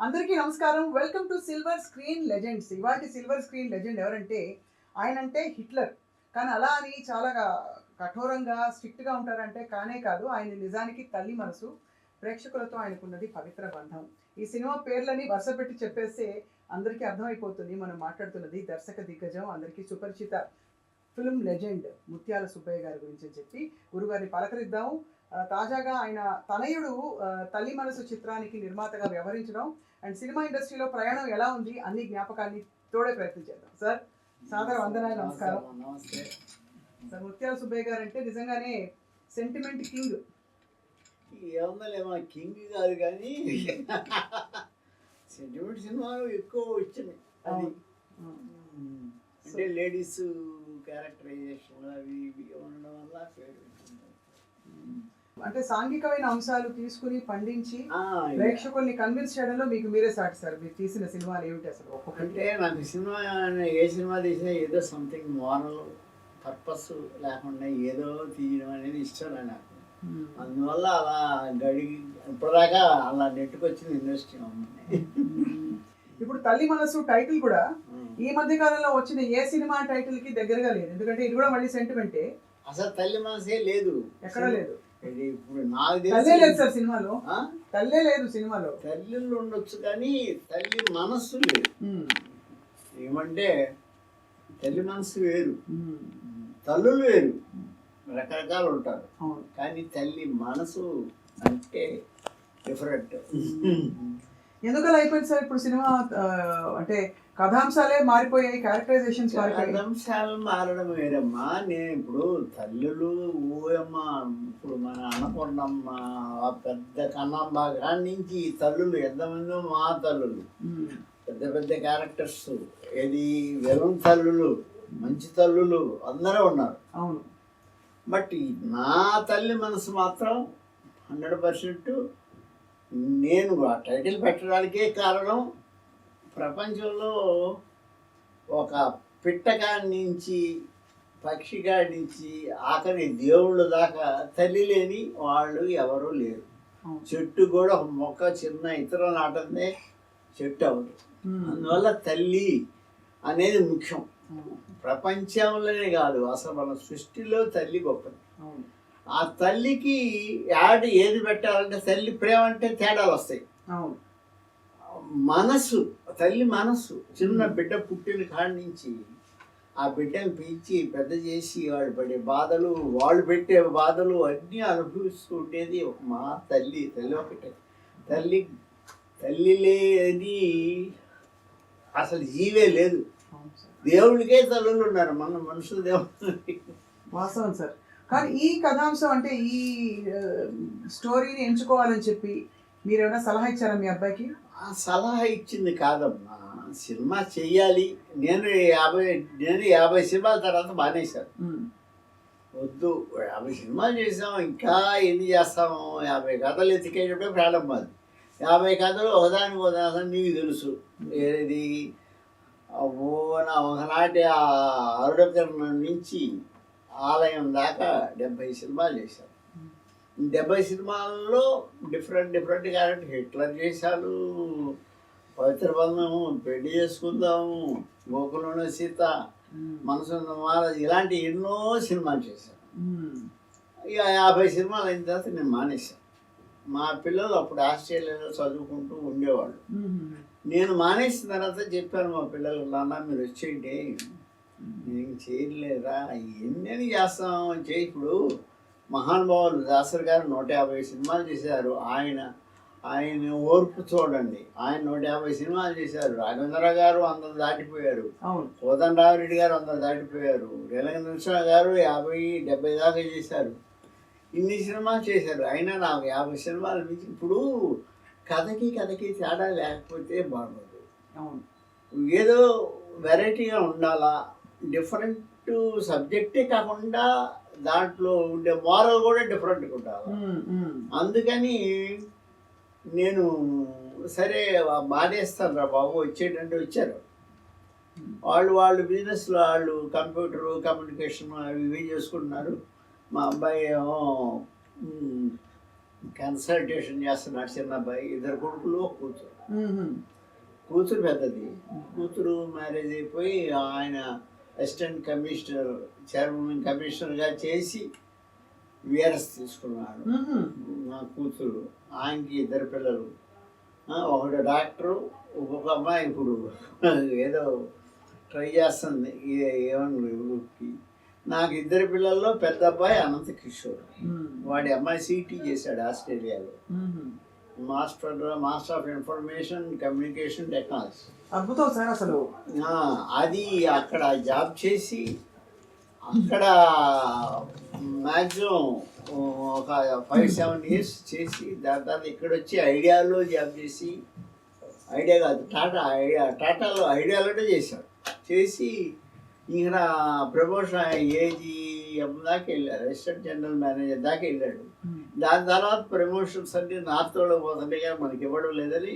అందరికీ నమస్కారం. Welcome to silver screen legends. ఇవాటి సిల్వర్ స్క్రీన్ లెజెండ్ ఎవరంటే ఆయన అంటే హిట్లర్. కానీ అలా అని చాలా కఠోరంగా స్ట్రిక్ట్గా ఉంటారంటే కానే కాదు. ఆయన నిజానికి తల్లి మనసు. ప్రేక్షకులతో ఆయనకున్నది పవిత్ర బంధం. ఈ సినిమా పేర్లని వరుస పెట్టి చెప్పేస్తే అందరికీ అర్థమైపోతుంది మనం మాట్లాడుతున్నది దర్శక దిగ్గజం, అందరికీ సుపరిచిత ఫిల్మ్ లెజెండ్ ముత్యాల సుబ్బయ్య గారి గురించి చెప్పి గురుగారిని పలకరిద్దాము. తాజాగా ఆయన తనయుడు తల్లి మనసు చిత్రానికి నిర్మాతగా వ్యవహరించడం అండ్ సినిమా ఇండస్ట్రీలో ప్రయాణం ఎలా ఉంది అన్ని జ్ఞాపకాన్ని తోడే ప్రయత్నం చేద్దాం. సార్ సాదర వందనాలు, నమస్కారం. సార్ ముత్యాల సుబ్బయ్య గారు అంటే నిజంగానే సెంటిమెంట్ కింగ్. ఏమన్నా కింగ్ కాదు కానీ సెంటిమెంట్ సినిమాలు ఎక్కువ వచ్చినాయి. అది అంటే లేడీస్ క్యారెక్టరైజేషన్ అవి ఇవి ఉండడం వల్ల పేరు వచ్చింది. అంటే సాంఘికమైన అంశాలు తీసుకుని పండించి ప్రేక్షకుల్ని కన్విన్స్ చేయడంలో మీకు మీరే సాటి సార్. మీరు తీసిన సినిమాలు ఏమిటి అసలు? అంటే నాకు సినిమా ఏ సినిమా తీసినా ఏదో సంథింగ్ మోరల్ పర్పస్ లేకుండా ఏదో తీయడం అనేది ఇష్టం నాకు. అందువల్ల అలా గడిగి ఇప్పటిదాకా అలా నెట్టుకొచ్చింది ఇండస్ట్రీ. ఇప్పుడు తల్లి మనసు టైటిల్ కూడా ఈ మధ్య కాలంలో వచ్చిన ఏ సినిమా టైటిల్ కి దగ్గరగా లేదు. ఎందుకంటే ఇది కూడా మళ్ళీ సెంటిమెంటే. అసలు తల్లి మనసే లేదు, ఎక్కడ లేదు. ఇప్పుడు నాకు తల్లే లేదు సార్ సినిమాలో. తల్లే లేదు సినిమాలో. తల్లిళ్ళు ఉండొచ్చు కానీ తల్లి మనస్సు లేదు. ఏమంటే తల్లి మనసు వేరు, తల్లులు వేరు, రకరకాలు ఉంటారు. కానీ తల్లి మనసు అంటే డిఫరెంట్. ఎందుకలా అయిపోయింది సార్ ఇప్పుడు సినిమా? అంటే కథాంశాలే మారిపోయాయి, క్యారెక్టరైజేషన్స్ మారిపోయాయి. కథాంశాలు మారడం వేరమ్మా. నేను ఇప్పుడు తల్లులు ఊయమ్మ, ఇప్పుడు మన అన్నపూర్ణమ్మ, పెద్ద కన్నమ్మ కాడి నుంచి తల్లులు ఎంతమంది మా తల్లులు, పెద్ద పెద్ద క్యారెక్టర్స్, ఇది వెలం తల్లులు, మంచి తల్లులు అందరూ ఉన్నారు. అవును. బట్ నా తల్లి మనసు మాత్రం 100%. నేను ఆ టైటిల్ పెట్టడానికే కారణం ప్రపంచంలో ఒక పిట్టకాడి నుంచి పక్షికాడి నుంచి ఆఖరి దేవుళ్ళ దాకా తల్లి లేని వాళ్ళు ఎవరూ లేరు. చెట్టు కూడా ఒక మొక్క చిన్న ఇతర నాటందే చెట్టు అవ్వదు. అందువల్ల తల్లి అనేది ముఖ్యం. ప్రపంచంలోనే కాదు, అసలు మన సృష్టిలో తల్లి గొప్పది. ఆ తల్లికి యాడ్ ఏది పెట్టాలంటే తల్లి ప్రేమ అంటే తేడాలు వస్తాయి. మనసు, తల్లి మనసు, చిన్న బిడ్డ పుట్టిన కాడి నుంచి ఆ బిడ్డను పెంచి పెద్ద చేసి వాడు పడే బాధలు, వాళ్ళు పెట్టే బాధలు అన్నీ అనుభవిస్తూ ఉండేది మా తల్లి. తల్లి ఒకటే. తల్లి లేని అసలు జీవే లేదు. దేవుడికే తల్లులు ఉన్నారు, మన మనుషులు దేవుడు. వాస్తవం సార్. కానీ ఈ కథాంశం అంటే ఈ స్టోరీని ఎంచుకోవాలని చెప్పి మీరు ఏమైనా సలహా ఇచ్చారా మీ అబ్బాయికి? ఆ సలహా ఇచ్చింది కాదమ్మా, సినిమా చెయ్యాలి. నేను 50 సినిమాల తర్వాత మానేశాను. వద్దు, 50 సినిమాలు చేసాము, ఇంకా ఎన్ని చేస్తాము? 50 కథలు ఎత్తికేటప్పుడే ప్రారంభం. 50 కథలు ఒకదాని నీకు తెలుసు. ఏది ఒకనాటి అరుడకరణ నుంచి ఆలయం దాకా 70 సినిమాలు చేశాను. 70 సినిమాల్లో డిఫరెంట్ క్యారెక్టర్. హిట్లర్ చేశాను, పవిత్ర బంధము, పెళ్లి చేసుకుందాము, గోకులంలో సీత, మనసున్న మహారాజు, ఇలాంటి ఎన్నో సినిమాలు చేశాను. ఇక 50 సినిమాలు అయిన తర్వాత నేను మానేశాను. మా పిల్లలు అప్పుడు ఆస్ట్రేలియాలో చదువుకుంటూ ఉండేవాళ్ళు. నేను మానేసిన తర్వాత చెప్పాను మా పిల్లలు, నాన్న మీరు వచ్చేయండి, నేను చేయలేదా, ఎన్ని చేస్తాం చేయి. ఇప్పుడు మహానుభావులు దాసరి గారు 150 సినిమాలు చేశారు. ఆయన ఓర్పు చూడండి. ఆయన 150 సినిమాలు చేశారు. రాఘవేంద్రరావు గారు 100 దాటిపోయారు. కోదండరామిరెడ్డి గారు 100 దాటిపోయారు. రేలంగి నరసింహ గారు 50-70 దాకా చేశారు. ఇన్ని సినిమాలు చేశారు. అయినా నాకు 50 సినిమాలు మించి. ఇప్పుడు కథకి తేడా లేకపోతే బాగోదు. ఏదో వెరైటీగా ఉండాలా, డిఫరెంట్ సబ్జెక్టే కాకుండా దాంట్లో ఉండే మోరల్ కూడా డిఫరెంట్గా ఉండాలి. అందుకని నేను సరే మానేస్తాను రా బాబు, వచ్చేటంటే వచ్చారు. వాళ్ళు బిజినెస్లో వాళ్ళు కంప్యూటరు కమ్యూనికేషన్ అవి ఇవి చేసుకుంటున్నారు. మా అబ్బాయి ఏమో కన్సల్టేషన్ చేస్తున్నాడు చిన్న అబ్బాయి, 2 కొడుకులు ఒక కూతురు. కూతురు పెద్దది, కూతురు మ్యారేజ్ అయిపోయి ఆయన అసిస్టెంట్ కమిషనర్ చైర్మన్ కమిషనర్గా చేసి విఆర్ఎస్ తీసుకున్నాడు. నా కూతురు, ఆయనకి 2 పిల్లలు, ఒకడు డాక్టరు, ఒక అమ్మాయి ఇప్పుడు ఏదో ట్రై చేస్తుంది ఏమన్నా. నాకు 2 పిల్లల్లో పెద్ద అబ్బాయి అనంత కిషోర్, వాడి అమ్మాయి సిటీ చేశాడు ఆస్ట్రేలియాలో, master of information communication technology. అద్భుతం సార్ అసలు. అది అక్కడ జాబ్ చేసి అక్కడ మ్యాక్సిమం ఒక 5-7 years చేసి దాని తర్వాత ఇక్కడ వచ్చి ఐడియాలో జాబ్ చేసి, ఐడియా కాదు టాటాలో ఐడియాలోనే చేశాడు. చేసి ఇక్కడ ప్రమోషన్ ఏజీఎం దాకా వెళ్ళారు, అసిస్టెంట్ జనరల్ మేనేజర్ దాకా వెళ్ళాడు. దాని తర్వాత ప్రమోషన్స్ అన్ని నార్త్లో పోతుంటే మనకి ఇవ్వడం లేదని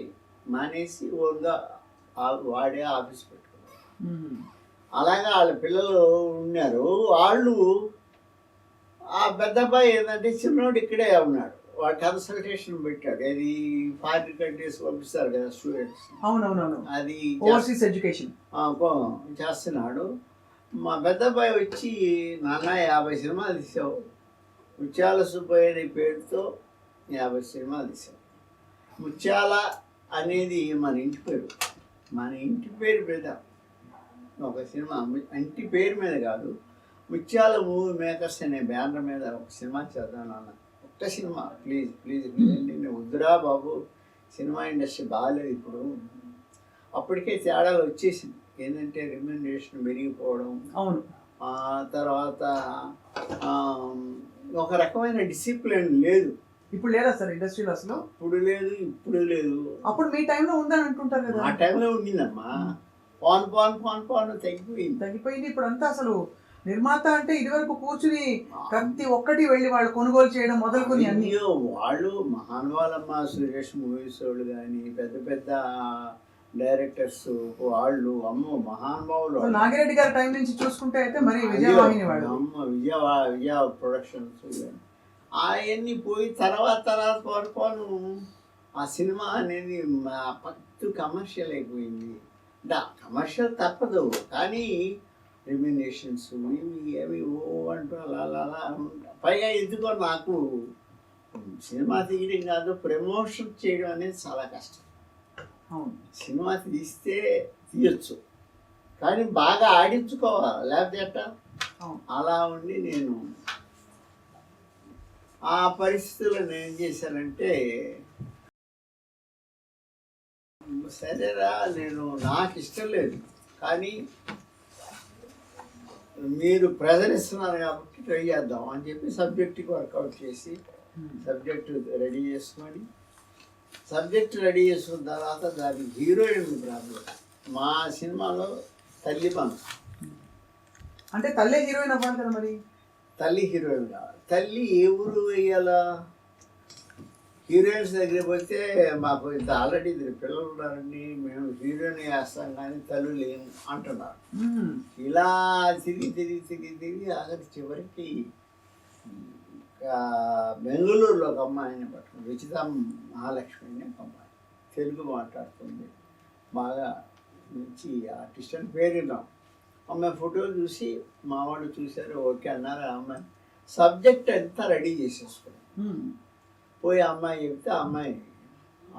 మానేసి ఓన్గా వాడే ఆఫీస్ పెట్టుకున్నారు. అలాగా వాళ్ళ పిల్లలు ఉన్నారు. వాళ్ళు ఆ పెద్ద అబ్బాయి ఏంటంటే చిన్నోడు ఇక్కడే ఉన్నాడు, వాడు కన్సల్టేషన్ పెట్టాడు. అది ఫారిన్ కంట్రీస్ పంపిస్తారు కదా స్టూడెంట్స్, అవునవునవును, అది ఓవర్సీస్ ఎడ్యుకేషన్ చేస్తున్నాడు. మా పెద్ద అబ్బాయి వచ్చి, నాన్న 50 సినిమాలు తీసావు, ముత్యాల సుబ్బయ్య అనే పేరుతో 50 సినిమాలు తీసావు. ముత్యాల అనేది మన ఇంటి పేరు, మన ఇంటి పేరు మీద ఒక సినిమా, ఇంటి పేరు మీద కాదు, ముత్యాల మూవీ మేకర్స్ అనే బ్యానర్ మీద ఒక సినిమా చేద్దాం నాన్న, ఒక్క సినిమా ప్లీజ్ ప్లీజ్ ప్లీజ్ అండి. నేను వద్దురా బాబు, సినిమా ఇండస్ట్రీ బాగాలేదు ఇప్పుడు. అప్పటికే తేడాలు వచ్చేసింది, ఏంటంటే రెమ్యునరేషన్ పెరిగిపోవడం, అవును, తర్వాత ఒక రకమైన డిసిప్లిన్ లేదు. ఇప్పుడు లేదా సార్ ఇండస్ట్రీలో అసలు? అప్పుడు లేదు, ఇప్పుడు లేదు. అప్పుడు మీ టైంలో ఉందని అంటుంటారు కదా? ఆ టైంలో ఉండిందమ్మా, పాన్ తగ్గిపోయింది. ఇప్పుడు అంతా అసలు నిర్మాత అంటే ఇదివరకు కూర్చుని ప్రతి ఒక్కటి వెళ్ళి వాళ్ళు కొనుగోలు చేయడం మొదలుకొని అన్ని. వాళ్ళు మహానుభావులమ్మ, సురేష్ మూవీస్ వాళ్ళు కానీ పెద్ద పెద్ద డైరెక్టర్స్ వాళ్ళు, అమ్మో మహానుభావులు. నాగిరెడ్డి గారి టైం నుంచి చూసుకుంటే అయితే మరి విజయవాహిని వాళ్ళు, అమ్మ విజయ ప్రొడక్షన్స్ అవన్నీ పోయి తర్వాత ఆ సినిమా అనేది పత్తు కమర్షియల్ అయిపోయింది. కమర్షియల్ తప్పదు, కానీ రెమ్యునేషన్స్ ఇవి అవి అంటూ అలా పైగా ఎందుకో నాకు సినిమా తీయడం కాదు, ప్రమోషన్ చేయడం అనేది చాలా కష్టం. సినిమా తీస్తే తీయచ్చు, కానీ బాగా ఆడించుకోవాలి, లేకపోతే ఎట్టా. అలా ఉండి నేను ఆ పరిస్థితుల్లో నేను ఏం చేశానంటే, సరేరా నేను నాకు ఇష్టం లేదు కానీ మీరు ప్రెజర్ ఇస్తున్నారు కాబట్టి ట్రై చేద్దాం అని చెప్పి సబ్జెక్ట్కి వర్కౌట్ చేసి సబ్జెక్టు రెడీ చేసుకొని, సబ్జెక్ట్ రెడీ చేసుకున్న తర్వాత దానికి హీరోయిన్ ప్రాబ్లం. మా సినిమాలో తల్లి పను అంటే తల్లి హీరోయిన్ అవ్వాలి కదా, మరి తల్లి హీరోయిన్ కావాలి. తల్లి ఏ ఊరు వేయాలా? హీరోయిన్స్ దగ్గరికి పోతే మాకు ఇంత ఆల్రెడీ 2 పిల్లలు ఉన్నారండి, మేము హీరోయిన్ వేస్తాం కానీ తల్లు లేము అంటున్నారు. ఇలా తిరిగి ఆఖరి చివరికి బెంగళూరులో ఒక అమ్మాయిని పట్టుకుని, రుచిత మహాలక్ష్మి అని ఒక అమ్మాయి, తెలుగు మాట్లాడుతుంది బాగా, మంచి ఆర్టిస్ట్ అని పేరు విన్నాం. అమ్మాయి ఫోటోలు చూసి మా వాళ్ళు చూశారు, ఓకే అన్నారు. ఆ అమ్మాయి సబ్జెక్ట్ అంతా రెడీ చేసేసుకున్నాం. పోయి అమ్మాయి చెప్తే అమ్మాయి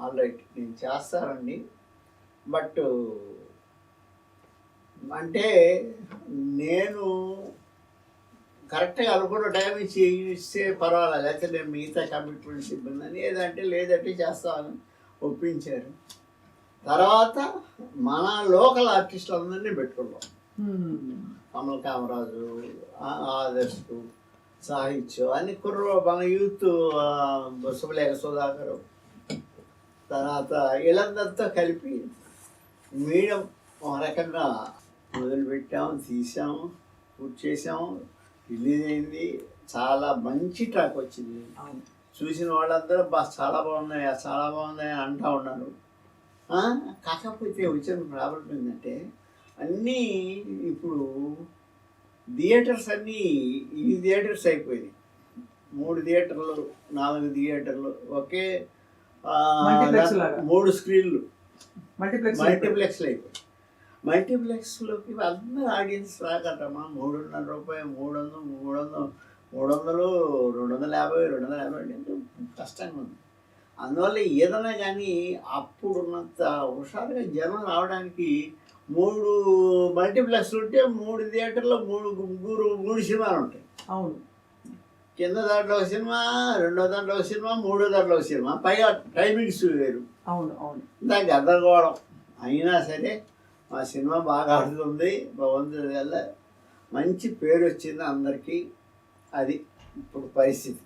ఆల్ రైట్ నేను చేస్తానండి, బట్ అంటే నేను కరెక్ట్గా అనుకున్న టైం ఇస్తే పర్వాలేదు, లేకపోతే నేను మిగతా కమిట్మెంట్స్ ఇబ్బంది అని లేదంటే చేస్తామని ఒప్పించారు. తర్వాత మన లోకల్ ఆర్టిస్టులు అందరినీ పెట్టుకున్నాం, కమల్ కామరాజు, ఆదర్శ్, సాహిత్యం అన్ని మన యూత్, శుభలేఖ సుధాకర్, తర్వాత వీళ్ళందరితో కలిపి మీడియం ఒక రకంగా మొదలుపెట్టాము, తీసాము, పూర్తి చేసాము, రిలీజ్ అయింది. చాలా మంచి ట్రాక్ వచ్చింది. చూసిన వాళ్ళందరూ చాలా బాగున్నాయి అని అంటూ ఉన్నారు. కాకపోతే వచ్చిన ప్రాబ్లం ఏంటంటే, అన్నీ ఇప్పుడు థియేటర్స్ అన్నీ ఈ థియేటర్స్ అయిపోయినాయి. 3 థియేటర్లు 4 థియేటర్లు ఒకే Multiplex లాగా. 3 స్క్రీన్లు మల్టీప్లెక్స్ మల్టీప్లెక్స్లు అయిపోయి మల్టీప్లెక్స్లోకి అందరూ ఆడియన్స్ రాకటమ్మా 3.5 రూపాయలు 300 250 ఎంతో కష్టంగా ఉంది. అందువల్ల ఏదైనా కానీ అప్పుడున్నంత హుషారుగా జనం రావడానికి 3 మల్టీప్లెక్స్లు ఉంటే 3 థియేటర్లో 3 సినిమాలు ఉంటాయి. అవును. కింద దాంట్లో ఒక సినిమా, రెండో దాంట్లో ఒక సినిమా, మూడో దాంట్లో ఒక సినిమా, పైగా టైమింగ్స్ వేరు. అవును. అవును. దానికి గందరగోళం. అయినా సరే మా సినిమా బాగా ఆడుతుంది. భగవంతుడి వల్ల మంచి పేరు వచ్చింది అందరికీ. అది ఇప్పుడు పరిస్థితి.